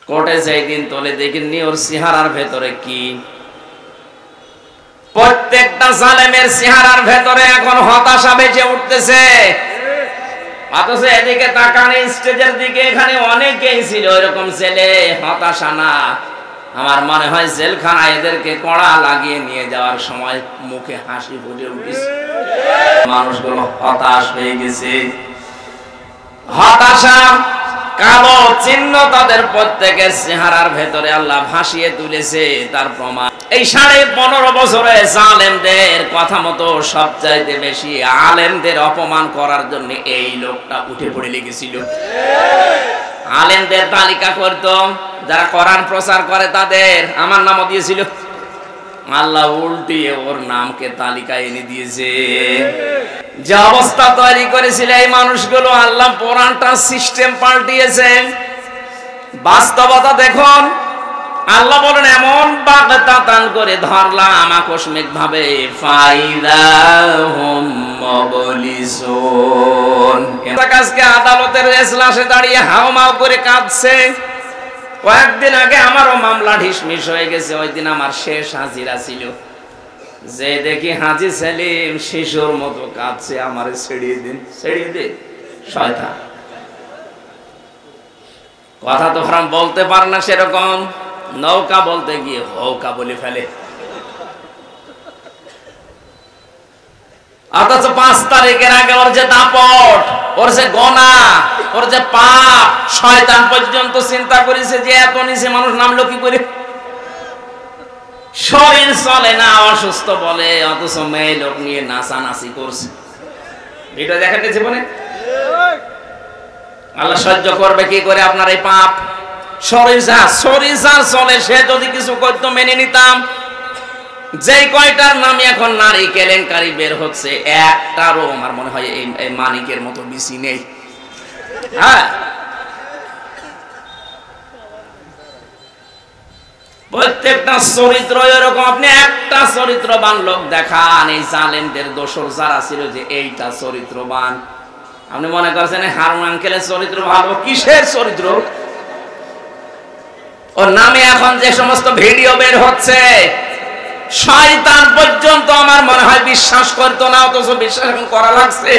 কোর্টে যেই দিন তোলে দেখিনি ওর চেহারার ভেতরে কি। প্রত্যেকটা জালেমের চেহারার ভেতরে এখন হতাশা বেজে উঠতেছে। অথচ এদিকে তাকান স্টেজের দিকে, এখানে অনেকেই ছিল এরকম ছেলে, হতাশা না। আমার মনে হয় জেলখানায় এদেরকে কড়া লাগিয়ে নিয়ে যাওয়ার সময় মুখে হাসি ফুটে উঠেছে। মানুষগুলো হতাশ হয়ে গেছে। হতাশা কালো চিহ্ন তাদের প্রত্যেকের চেহারার ভেতরে আল্লাহ ভাসিয়ে তুলেছে। তার প্রমাণ এই 15.5 বছরে জালেমদের কথা মতো সবচাইতে বেশি আলেমদের অপমান করার জন্য এই লোকটা উঠে পড়ে লেগেছিল। আলেমদের তালিকা করত, যারা কোরআন প্রচার করে তাদের আমার নামও দিয়েছিল। আল্লাহ উল্টিয়ে ওর নামকে তালিকায় এনে দিয়েছে। যে অবস্থা তৈরি করেছিল এই মানুষগুলো, আল্লাহ কোরআনটা সিস্টেম পাল্টিয়েছে। বাস্তবতা দেখুন, আল্লাহ বলেন এমন বাগতাতান করে ধরলাম আকস্মিক ভাবে, ফাইদাহুম মুবলিসুন। আজকে আদালতের এজলাসে দাঁড়িয়ে হাওমাও করে কাঁদছে। কয়েকদিন আগে আমারও মামলা ঢিসমিস হয়ে গেছে, ওই দিন আমার শেষ হাজিরা ছিল। যে দেখি হাজি সেলিম শিশুর মতো কাঁদছে, আমারে ছেড়িয়ে দিন, ছেড়িয়ে দিন। শয়তান কথা তো হারাম বলতে পারে না, সেরকম নৌকা বলতে গিয়ে হৌকা বলে ফেলে। অথচ 5 তারিখের আগে ওর যে দাপট, ওর যে গোনা, ওর যে পাপ, শয়তান পর্যন্ত চিন্তা করেছে যে এত নিচে মানুষ নামলো কি করে। শরীর চলে না, অসুস্থ বলে, অথচ মেয়ে লোক নিয়ে নাচানাচি করছে। এটা দেখা গেছে জীবনে। আল্লাহ সহ্য করবে কি করে আপনার এই পাপ? শরীর যা চলে, সে যদি কিছু করতো মেনে নিতাম। যেই কয়টার নামে এখন নারী কেলেঙ্কারি বের হচ্ছে, একটারও আমার মনে হয় এই মানিকের মতো বেশি নেই। হ্যাঁ, প্রত্যেকটা চরিত্র এরকম। আপনি একটা চরিত্রবান লোক দেখান এই জালেমদের দোসর যারা ছিল যে এইটা চরিত্রবান। আপনি মনে করছেন হারুন আঙ্কেলের চরিত্র ভালো? কিসের চরিত্র? ওর নামে এখন যে সমস্ত ভিডিও বের হচ্ছে, শয়তান পর্যন্ত আমার মনে হয় বিশ্বাস করতো না, অথচ বিশ্বাস এখন করা লাগছে।